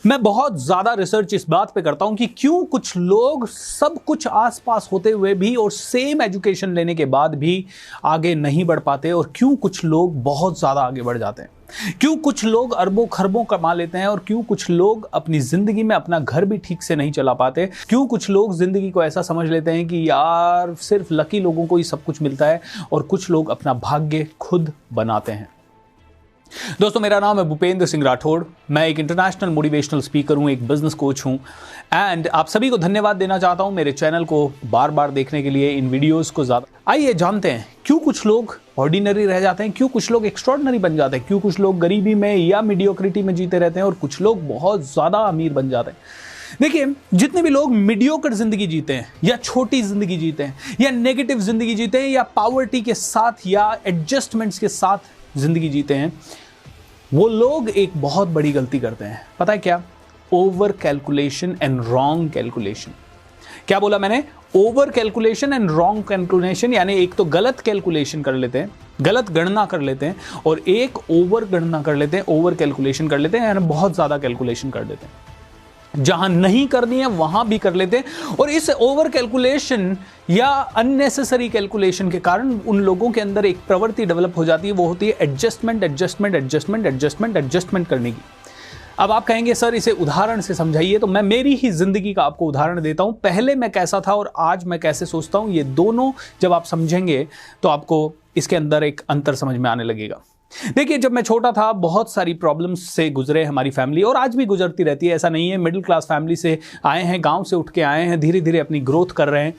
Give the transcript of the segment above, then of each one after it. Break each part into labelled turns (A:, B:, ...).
A: मैं बहुत ज्यादा रिसर्च इस बात पे करता हूं कि क्यों कुछ लोग सब कुछ आसपास होते हुए भी और सेम एजुकेशन लेने के बाद भी आगे नहीं बढ़ पाते, और क्यों कुछ लोग बहुत ज्यादा आगे बढ़ जाते हैं, क्यों कुछ लोग अरबों खरबों कमा लेते हैं, और क्यों कुछ लोग अपनी जिंदगी में अपना घर भी ठीक से नहीं चला पाते, क्यों कुछ लोग जिंदगी को ऐसा समझ लेते हैं कि यार सिर्फ लकी लोगों को ही सब कुछ मिलता है, और कुछ लोग अपना भाग्य खुद बनाते हैं। दोस्तों, मेरा नाम है भूपेंद्र सिंह राठौड़। मैं एक इंटरनेशनल मोटिवेशनल स्पीकर हूं, एक बिजनेस कोच हूं, एंड आप सभी को धन्यवाद देना चाहता हूं मेरे चैनल को बार बार देखने के लिए, इन वीडियोस को ज्यादा। आइए जानते हैं क्यों कुछ लोग ऑर्डिनरी रह जाते हैं, क्यों कुछ लोग एक्स्ट्रॉर्डिनरी बन जाते हैं, क्यों कुछ लोग गरीबी में या मीडियोक्रिटी में जीते रहते हैं और कुछ लोग बहुत ज्यादा अमीर बन जाते हैं। देखिए, जितने भी लोग मीडियोकर जिंदगी जीते हैं, या छोटी जिंदगी जीते हैं, या नेगेटिव जिंदगी जीते हैं, या पॉवर्टी के साथ या एडजस्टमेंट्स के साथ जिंदगी जीते हैं, वो लोग एक बहुत बड़ी गलती करते हैं। पता है क्या? Over calculation and wrong calculation. क्या बोला मैंने? Over calculation and wrong calculation, यानी एक तो गलत कैलकुलेशन कर लेते हैं, गलत गणना कर लेते हैं, और एक ओवर गणना कर लेते हैं, ओवर कैलकुलेशन कर लेते हैं, यानी बहुत ज्यादा कैलकुलेशन कर देते हैं। जहां नहीं करनी है वहां भी कर लेते हैं, और इस ओवर कैलकुलेशन या अननेसेसरी कैलकुलेशन के कारण उन लोगों के अंदर एक प्रवृत्ति डेवलप हो जाती है, वो होती है adjustment adjustment adjustment adjustment adjustment करने की। अब आप कहेंगे सर इसे उदाहरण से समझाइए, तो मैं मेरी ही जिंदगी का आपको उदाहरण देता हूं। पहले मैं कैसा था और आज मैं कैसे सोचता हूं, ये दोनों जब आप समझेंगे तो आपको इसके अंदर एक अंतर समझ में आने लगेगा। देखिए, जब मैं छोटा था बहुत सारी प्रॉब्लम्स से गुजरे हमारी फैमिली, और आज भी गुजरती रहती है, ऐसा नहीं है। मिडिल क्लास फैमिली से आए हैं, गांव से उठ के आए हैं, धीरे धीरे अपनी ग्रोथ कर रहे हैं।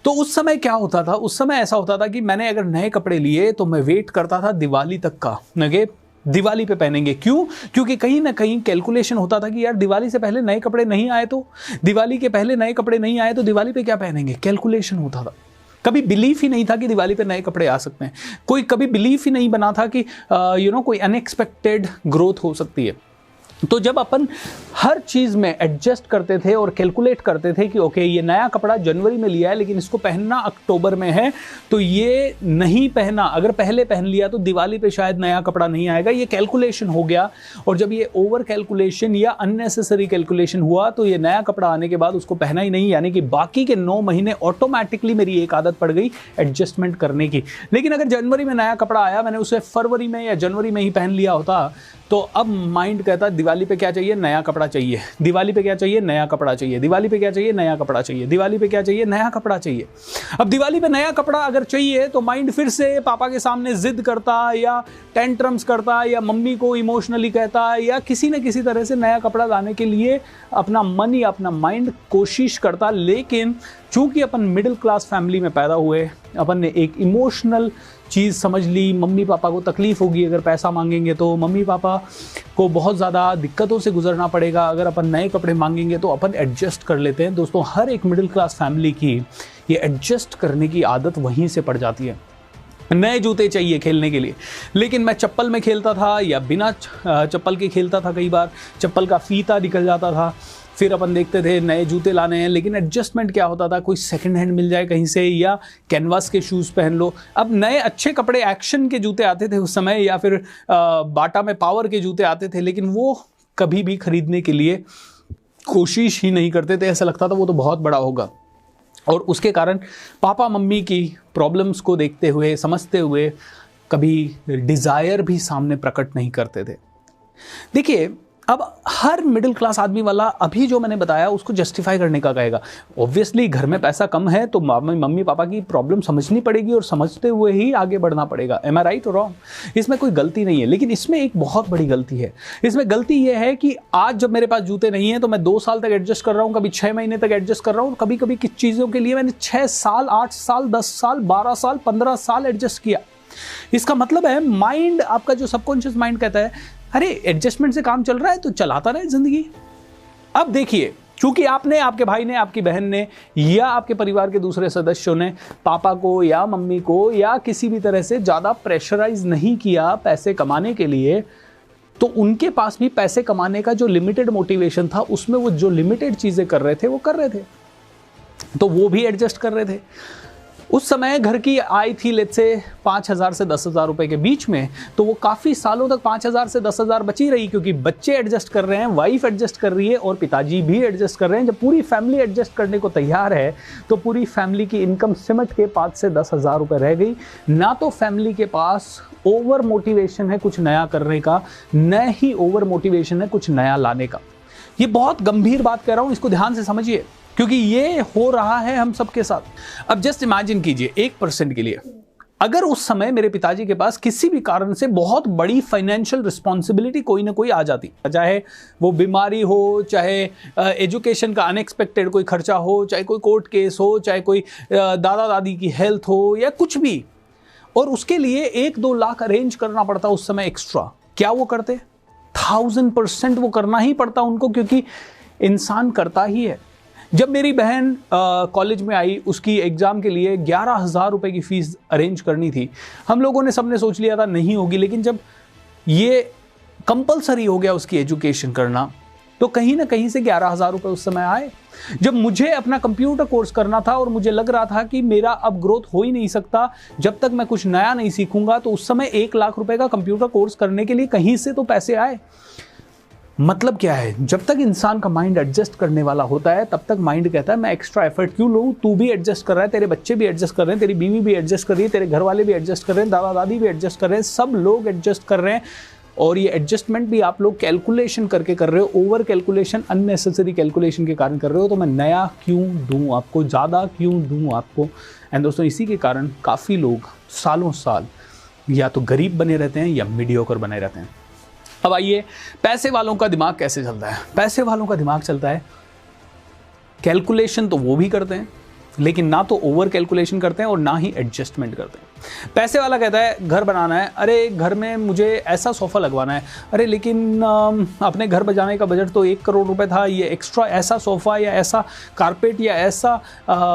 A: तो उस समय क्या होता था? उस समय ऐसा होता था कि मैंने अगर नए कपड़े लिए तो मैं वेट करता था दिवाली तक का, नगे दिवाली पे पहनेंगे। क्यों? क्योंकि कहीं ना कहीं कैलकुलेशन होता था कि यार दिवाली से पहले नए कपड़े नहीं आए, तो दिवाली के पहले नए कपड़े नहीं आए तो दिवाली पे क्या पहनेंगे, कैलकुलेशन होता था। कभी बिलीफ ही नहीं था कि दिवाली पे नए कपड़े आ सकते हैं। कोई कभी बिलीफ ही नहीं बना था कि कोई अनएक्सपेक्टेड ग्रोथ हो सकती है। तो जब अपन हर चीज में एडजस्ट करते थे और कैलकुलेट करते थे कि ओके, ये नया कपड़ा जनवरी में लिया है लेकिन इसको पहनना अक्टूबर में है, तो ये नहीं पहना, अगर पहले पहन लिया तो दिवाली पे शायद नया कपड़ा नहीं आएगा, ये कैलकुलेशन हो गया। और जब ये ओवर कैलकुलेशन या अननेसेसरी कैलकुलेशन हुआ तो ये नया कपड़ा आने के बाद उसको पहना ही नहीं, यानी कि बाकी के 9 महीने ऑटोमेटिकली मेरी एक आदत पड़ गई एडजस्टमेंट करने की। लेकिन अगर जनवरी में नया कपड़ा आया, मैंने उसे फरवरी में या जनवरी में ही पहन लिया होता, तो अब माइंड कहता है दिवाली पे क्या चाहिए, नया कपड़ा चाहिए, दिवाली पे क्या चाहिए, नया कपड़ा चाहिए, दिवाली पे क्या चाहिए, नया कपड़ा चाहिए, दिवाली पे क्या चाहिए, नया कपड़ा चाहिए। अब दिवाली पे नया कपड़ा अगर चाहिए तो माइंड फिर से पापा के सामने जिद करता, या टेंट्रम्स करता, या मम्मी को इमोशनली कहता, या किसी न किसी तरह से नया कपड़ा लाने के लिए अपना मन या अपना माइंड कोशिश करता। लेकिन चूंकि अपन मिडिल क्लास फैमिली में पैदा हुए, अपन ने एक इमोशनल चीज़ समझ ली, मम्मी पापा को तकलीफ होगी अगर पैसा मांगेंगे, तो मम्मी पापा को बहुत ज़्यादा दिक्कतों से गुजरना पड़ेगा, अगर अपन नए कपड़े मांगेंगे तो अपन एडजस्ट कर लेते हैं। दोस्तों, हर एक मिडिल क्लास फैमिली की ये एडजस्ट करने की आदत वहीं से पड़ जाती है। नए जूते चाहिए खेलने के लिए, लेकिन मैं चप्पल में खेलता था या बिना चप्पल के खेलता था, कई बार चप्पल का फीता निकल जाता था। फिर अपन देखते थे नए जूते लाने हैं, लेकिन एडजस्टमेंट क्या होता था, कोई सेकंड हैंड मिल जाए कहीं से, या कैनवास के शूज़ पहन लो। अब नए अच्छे कपड़े, एक्शन के जूते आते थे उस समय, या फिर बाटा में पावर के जूते आते थे, लेकिन वो कभी भी खरीदने के लिए कोशिश ही नहीं करते थे। ऐसा लगता था वो तो बहुत बड़ा होगा, और उसके कारण पापा मम्मी की प्रॉब्लम्स को देखते हुए, समझते हुए, कभी डिज़ायर भी सामने प्रकट नहीं करते थे। देखिए, अब हर मिडिल क्लास आदमी वाला अभी जो मैंने बताया उसको जस्टिफाई करने का कहेगा। ऑब्वियसली घर में पैसा कम है तो मम्मी पापा की प्रॉब्लम समझनी पड़ेगी, और समझते हुए ही आगे बढ़ना पड़ेगा। एम आई राइट और रॉन्ग? इसमें कोई गलती नहीं है, लेकिन इसमें एक बहुत बड़ी गलती है। इसमें गलती यह है कि आज जब मेरे पास जूते नहीं है तो मैं 2 साल तक एडजस्ट कर रहा हूँ, कभी 6 महीने तक एडजस्ट कर रहा हूँ, कभी कभी किस चीज़ों के लिए मैंने 6 साल, 8 साल, 10 साल, 12 साल, 15 साल एडजस्ट किया। इसका मतलब है माइंड, आपका जो सबकॉन्शियस माइंड कहता है अरे एडजस्टमेंट से काम चल रहा है तो चलाता रहे जिंदगी। अब देखिए, क्योंकि आपने, आपके भाई ने, आपकी बहन ने, या आपके परिवार के दूसरे सदस्यों ने पापा को या मम्मी को या किसी भी तरह से ज़्यादा प्रेशराइज नहीं किया पैसे कमाने के लिए, तो उनके पास भी पैसे कमाने का जो लिमिटेड मोटिवेशन था, उसमें वो जो लिमिटेड चीज़ें कर रहे थे वो कर रहे थे, तो वो भी एडजस्ट कर रहे थे। उस समय घर की आय थी लेट्स से 5,000 से 10,000 रुपए के बीच में, तो वो काफ़ी सालों तक 5,000 से 10,000 बची रही, क्योंकि बच्चे एडजस्ट कर रहे हैं, वाइफ एडजस्ट कर रही है और पिताजी भी एडजस्ट कर रहे हैं। जब पूरी फैमिली एडजस्ट करने को तैयार है तो पूरी फैमिली की इनकम सिमट के 5 से 10,000 रुपए रह गई। ना तो फैमिली के पास ओवर मोटिवेशन है कुछ नया करने का, न ही ओवर मोटिवेशन है कुछ नया लाने का। ये बहुत गंभीर बात कह रहा हूं, इसको ध्यान से समझिए, क्योंकि ये हो रहा है हम सबके साथ। अब जस्ट इमेजिन कीजिए 1% के लिए, अगर उस समय मेरे पिताजी के पास किसी भी कारण से बहुत बड़ी फाइनेंशियल रिस्पॉन्सिबिलिटी कोई ना कोई आ जाती, चाहे वो बीमारी हो, चाहे एजुकेशन का अनएक्सपेक्टेड कोई खर्चा हो, चाहे कोई कोर्ट केस हो, चाहे कोई दादा दादी की हेल्थ हो या कुछ भी, और उसके लिए 1-2 लाख अरेंज करना पड़ता उस समय एक्स्ट्रा, क्या वो करते? 1000% वो करना ही पड़ता उनको, क्योंकि इंसान करता ही है। जब मेरी बहन कॉलेज में आई, उसकी एग्ज़ाम के लिए 11,000 रुपए की फ़ीस अरेंज करनी थी। हम लोगों ने सबने सोच लिया था नहीं होगी, लेकिन जब ये कंपलसरी हो गया उसकी एजुकेशन करना, तो कहीं ना कहीं से 11,000 रुपए उस समय आए। जब मुझे अपना कंप्यूटर कोर्स करना था और मुझे लग रहा था कि मेरा अब ग्रोथ हो ही नहीं सकता जब तक मैं कुछ नया नहीं सीखूंगा, तो उस समय 1 लाख रुपए का कंप्यूटर कोर्स करने के लिए कहीं से तो पैसे आए। मतलब क्या है, जब तक इंसान का माइंड एडजस्ट करने वाला होता है तब तक माइंड कहता है मैं एक्स्ट्रा एफर्ट क्यों लूँ, तू भी एडजस्ट कर रहा है, तेरे बच्चे भी एडजस्ट कर रहे हैं, तेरी बीवी भी एडजस्ट कर रही है, तेरे घर वाले भी एडजस्ट कर रहे हैं, दादा दादी भी एडजस्ट कर रहे हैं, सब लोग एडजस्ट कर रहे हैं। और ये एडजस्टमेंट भी आप लोग कैलकुलेशन करके कर रहे हो, ओवर कैलकुलेशन, अननेसेसरी कैलकुलेशन के कारण कर रहे हो। तो मैं नया क्यों दूँ आपको, ज़्यादा क्यों दूँ आपको? एंड दोस्तों, इसी के कारण काफ़ी लोग सालों साल या तो गरीब बने रहते हैं या मीडियोकर बने रहते हैं। अब आइए, पैसे वालों का दिमाग कैसे चलता है? पैसे वालों का दिमाग चलता है, कैलकुलेशन तो वो भी करते हैं, लेकिन ना तो ओवर कैलकुलेशन करते हैं और ना ही एडजस्टमेंट करते हैं। पैसे वाला कहता है घर बनाना है, अरे घर में मुझे ऐसा सोफ़ा लगवाना है, अरे लेकिन अपने घर बजाने का बजट तो 1 करोड़ रुपए था, ये एक्स्ट्रा ऐसा सोफ़ा या ऐसा कारपेट या ऐसा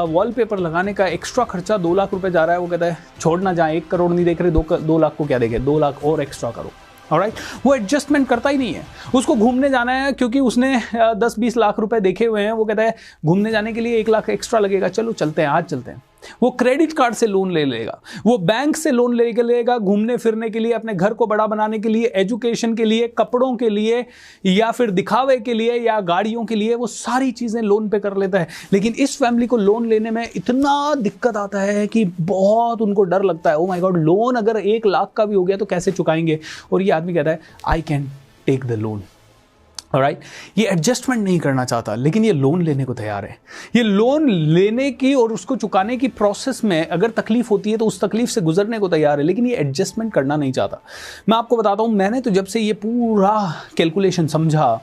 A: वॉलपेपर लगाने का एक्स्ट्रा खर्चा 2 लाख रुपए जा रहा है। वो कहता है छोड़ ना जाए, 1 करोड़ नहीं देख रहे, 2 लाख को क्या देखे, 2 लाख और एक्स्ट्रा करो। ऑलराइट, वो एडजस्टमेंट करता ही नहीं है। उसको घूमने जाना है क्योंकि उसने 10-20 लाख रुपए देखे हुए हैं, वो कहता है घूमने जाने के लिए 1 लाख एक्स्ट्रा लगेगा, चलो चलते हैं, आज चलते हैं। वो क्रेडिट कार्ड से लोन ले लेगा, वो बैंक से लोन ले लेगा घूमने फिरने के लिए, अपने घर को बड़ा बनाने के लिए, एजुकेशन के लिए, कपड़ों के लिए, या फिर दिखावे के लिए, या गाड़ियों के लिए, वो सारी चीज़ें लोन पे कर लेता है। लेकिन इस फैमिली को लोन लेने में इतना दिक्कत आता है कि बहुत उनको डर लगता है, ओ माय गॉड, लोन अगर 1 लाख का भी हो गया तो कैसे चुकाएंगे? और ये आदमी कहता है I can take the loan. Alright, ये एडजस्टमेंट नहीं करना चाहता, लेकिन ये लोन लेने को तैयार है। ये लोन लेने की और उसको चुकाने की प्रोसेस में अगर तकलीफ होती है तो उस तकलीफ से गुजरने को तैयार है, लेकिन ये एडजस्टमेंट करना नहीं चाहता। मैं आपको बताता हूँ, मैंने तो जब से ये पूरा कैलकुलेशन समझा,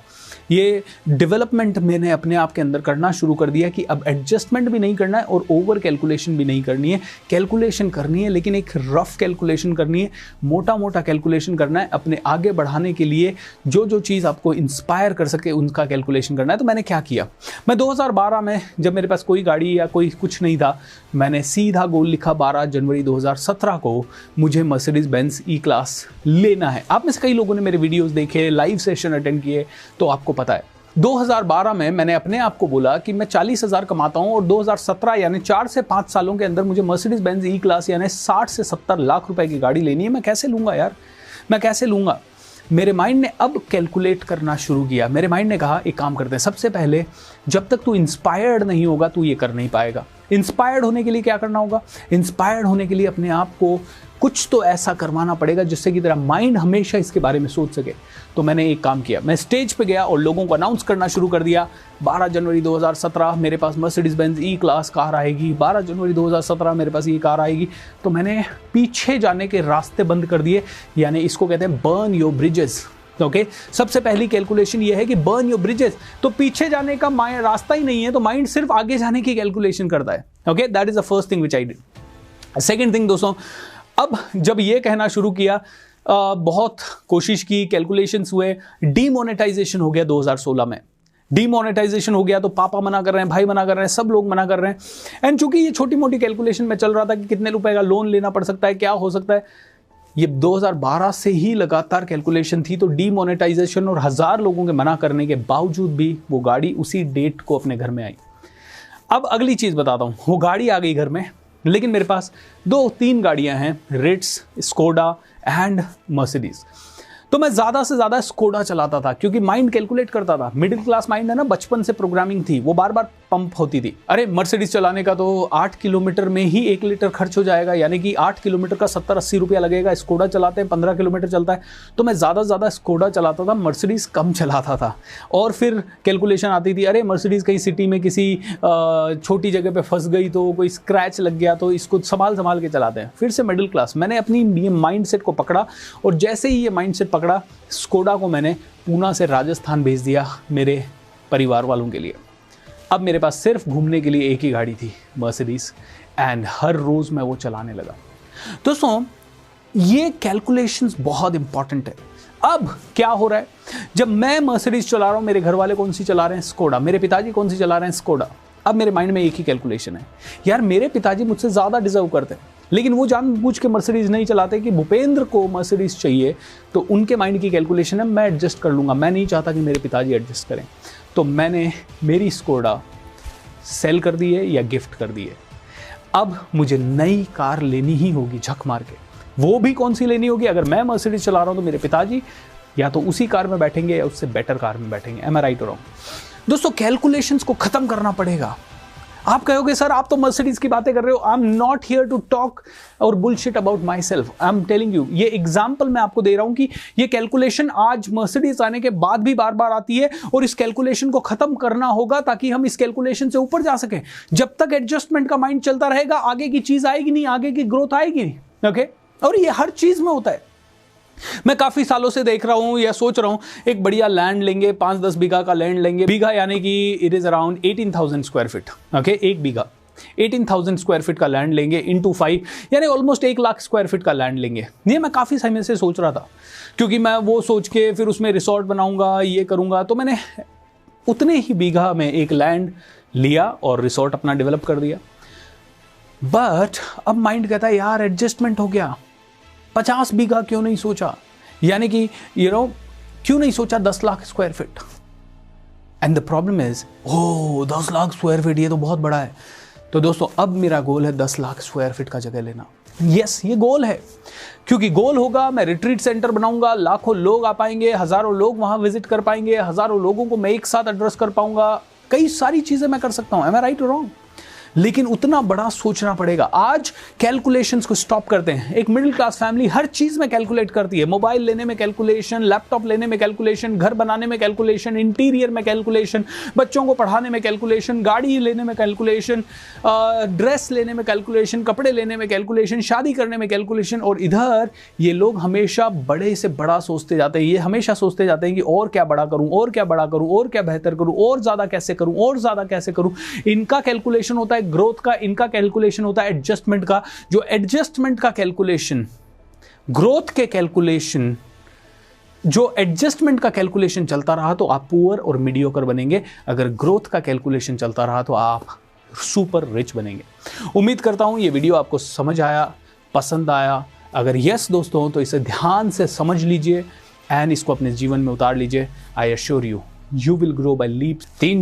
A: ये डेवलपमेंट मैंने अपने आप के अंदर करना शुरू कर दिया कि अब एडजस्टमेंट भी नहीं करना है और ओवर कैलकुलेशन भी नहीं करनी है। कैलकुलेशन करनी है, लेकिन एक रफ कैलकुलेशन करनी है, मोटा मोटा कैलकुलेशन करना है। अपने आगे बढ़ाने के लिए जो जो चीज़ आपको इंस्पायर कर सके उनका कैलकुलेशन करना है। तो मैंने क्या किया, मैं 2012 में, जब मेरे पास कोई गाड़ी या कोई कुछ नहीं था, मैंने सीधा गोल लिखा 12 जनवरी 2017 को मुझे मर्सिडीज बेंज ई क्लास लेना है। आप में से कई लोगों ने मेरे वीडियोज़ देखे, लाइव सेशन अटेंड किए, तो आपको पता है 2012 में मैंने अपने आप को बोला कि मैं 40,000 कमाता हूं और 2017 यानी 4 से 5 सालों के अंदर मुझे मर्सिडीज बेंज ई क्लास यानी 60 से 70 लाख रुपए की गाड़ी लेनी है। मैं कैसे लूंगा यार, मैं कैसे लूंगा? मेरे माइंड ने अब कैलकुलेट करना शुरू किया। मेरे माइंड ने कहा एक काम करते हैं, सबसे पहले जब तक तू इंस्पायर्ड नहीं होगा तू ये कर नहीं पाएगा। इंस्पायर्ड होने के लिए क्या करना होगा? इंस्पायर्ड होने के लिए अपने आप को कुछ तो ऐसा करवाना पड़ेगा जिससे कि तेरा माइंड हमेशा इसके बारे में सोच सके। तो मैंने एक काम किया, मैं स्टेज पे गया और लोगों को अनाउंस करना शुरू कर दिया, 12 जनवरी 2017 मेरे पास Mercedes Benz E class car आएगी, 12 जनवरी 2017 मेरे पास ये कार आएगी। तो मैंने पीछे जाने के रास्ते बंद कर दिए, यानी इसको कहते हैं बर्न योर ब्रिजेस। ओके, सबसे पहली कैलकुलेशन ये है कि बर्न योर ब्रिजेस। तो पीछे जाने का रास्ता ही नहीं है, तो माइंड सिर्फ आगे जाने की कैलकुलेशन करता है। Okay, that is the first thing which I did. Second thing दोस्तों, अब जब ये कहना शुरू किया, बहुत कोशिश की, कैलकुलेशंस हुए, डीमोनेटाइजेशन हो गया 2016 में। डीमोनेटाइजेशन हो गया तो पापा मना कर रहे हैं, भाई मना कर रहे हैं, सब लोग मना कर रहे हैं। एंड चूंकि ये छोटी मोटी कैलकुलेशन में चल रहा था कि कितने रुपए का लोन लेना पड़ सकता है, क्या हो सकता है, ये 2012 से ही लगातार कैलकुलेशन थी। तो डीमोनेटाइजेशन और 1000 लोगों के मना करने के बावजूद भी वो गाड़ी उसी डेट को अपने घर में आई। अब अगली चीज़ बताता हूँ, वो गाड़ी आ गई घर में, लेकिन मेरे पास 2-3 गाड़ियां हैं, रिट्स, स्कोडा एंड मर्सिडीज। तो मैं ज़्यादा से ज़्यादा स्कोडा चलाता था क्योंकि माइंड कैलकुलेट करता था। मिडिल क्लास माइंड है ना, बचपन से प्रोग्रामिंग थी, वो बार बार पंप होती थी। अरे मर्सिडीज चलाने का तो 8 किलोमीटर में ही 1 लीटर खर्च हो जाएगा, यानी कि 8 किलोमीटर का 70-80 रुपया लगेगा। स्कोडा चलाते हैं 15 किलोमीटर चलता है। तो मैं ज़्यादा से ज़्यादा स्कोडा चलाता था, मर्सिडीज कम चलाता था। और फिर कैलकुलेशन आती थी, अरे मर्सिडीज कहीं सिटी में किसी छोटी जगह पर फंस गई तो कोई स्क्रैच लग गया तो इसको संभाल के चलाते हैं। फिर से मिडिल क्लास, मैंने अपनी ये माइंड सेट को पकड़ा और जैसे ही ये माइंड सेट पकड़ा, स्कोडा को मैंने पूना से राजस्थान भेज दिया मेरे परिवार वालों के लिए। अब मेरे पास सिर्फ घूमने के लिए एक ही गाड़ी थी, मर्सिडीज, एंड हर रोज मैं वो चलाने लगा। दोस्तों ये कैलकुलेशंस बहुत इंपॉर्टेंट है। अब क्या हो रहा है, जब मैं मर्सिडीज चला रहा हूं, मेरे घर वाले कौन सी चला रहे हैं, स्कोडा। मेरे पिताजी कौन सी चला रहे हैं, स्कोडा। अब मेरे माइंड में एक ही कैलकुलेशन है, यार मेरे पिताजी मुझसे ज़्यादा डिजर्व करते हैं, लेकिन वो जानबूझ के मर्सिडीज नहीं चलाते कि भूपेंद्र को मर्सिडीज चाहिए, तो उनके माइंड की कैलकुलेशन है मैं एडजस्ट कर लूँगा, मैं नहीं चाहता कि मेरे पिताजी एडजस्ट करें। तो मैंने मेरी स्कोडा सेल कर दी है या गिफ्ट कर दी है। अब मुझे नई कार लेनी ही होगी झक मार के। वो भी कौन सी लेनी होगी, अगर मैं मर्सिडीज चला रहा हूँ तो मेरे पिताजी या तो उसी कार में बैठेंगे या उससे बेटर कार में बैठेंगे। एम आई राइट और रॉन्ग? दोस्तों कैलकुलेशंस को खत्म करना पड़ेगा। आप कहोगे सर आप तो मर्सिडीज की बातें कर रहे हो। I am not here to talk और bullshit about myself. I am telling you, ये एग्जाम्पल मैं आपको दे रहा हूं कि ये कैलकुलेशन आज मर्सिडीज आने के बाद भी बार बार आती है और इस कैलकुलेशन को खत्म करना होगा ताकि हम इस कैलकुलेशन से ऊपर जा सकें। जब तक एडजस्टमेंट का माइंड चलता रहेगा आगे की चीज आएगी नहीं, आगे की ग्रोथ आएगी नहीं। ओके, और ये हर चीज में होता है। मैं काफी सालों से देख रहा हूं या सोच रहा हूं एक बढ़िया लैंड लेंगे, 5-10 बीघा का लैंड लेंगे। बीघा यानी कि it is around 18,000 square feet. Okay, एक बीघा 18,000 स्क्वायर फीट का लैंड लेंगे इंटू 5 यानी ऑलमोस्ट 1 लाख स्क्वायर फीट का लैंड लेंगे। ये मैं काफी समय से सोच रहा था क्योंकि मैं वो सोच के फिर उसमें रिसोर्ट बनाऊंगा, ये करूंगा। तो मैंने उतने ही बीघा में एक लैंड लिया और रिसोर्ट अपना डेवलप कर दिया। बट अब माइंड कहता है यार एडजस्टमेंट हो गया, 50 बीघा क्यों नहीं सोचा, यानी कि क्यों नहीं सोचा 10 lakh square feet. And the problem is 10 lakh square feet ये तो बहुत बड़ा है। तो दोस्तों अब मेरा गोल है 10 लाख स्क्वायर फीट का जगह लेना। यस, ये गोल है, क्योंकि गोल होगा मैं रिट्रीट सेंटर बनाऊंगा, लाखों लोग आ पाएंगे, हजारों लोग वहां विजिट कर पाएंगे, हजारों लोगों को मैं एक साथ एड्रेस कर पाऊंगा, कई सारी चीजें मैं कर सकता हूं। एम आई राइट और रॉन्ग? लेकिन उतना बड़ा सोचना पड़ेगा। आज कैलकुलेशंस को स्टॉप करते हैं। एक मिडिल क्लास फैमिली हर चीज में कैलकुलेट करती है। मोबाइल लेने में कैलकुलेशन, लैपटॉप लेने में कैलकुलेशन, घर बनाने में कैलकुलेशन, इंटीरियर में कैलकुलेशन, बच्चों को पढ़ाने में कैलकुलेशन, गाड़ी लेने में कैलकुलेशन, ड्रेस लेने में कैलकुलेशन, कपड़े लेने में कैलकुलेशन, शादी करने में कैलकुलेशन। और इधर ये लोग हमेशा बड़े से बड़ा सोचते जाते हैं। ये हमेशा सोचते जाते हैं कि और क्या बड़ा करूं, और क्या बड़ा करूं, और क्या बेहतर करूं, और ज्यादा कैसे करूं, और ज्यादा कैसे करूं। इनका कैलकुलेशन होता है ग्रोथ का, इनका कैलकुलेशन होता है एडजस्टमेंट का। जो एडजस्टमेंट का कैलकुलेशन, ग्रोथ के कैलकुलेशन, जो एडजस्टमेंट का कैलकुलेशन चलता रहा तो आप पुअर और मीडियोकर बनेंगे। अगर ग्रोथ का कैलकुलेशन चलता रहा तो आप सुपर रिच बनेंगे। उम्मीद करता हूं ये वीडियो आपको समझ आया, पसंद आया। अगर यस दोस्तों तो इसे ध्यान से समझ लीजिए एंड इसको अपने जीवन में उतार लीजिए। I assure you, you will grow by leaps. 3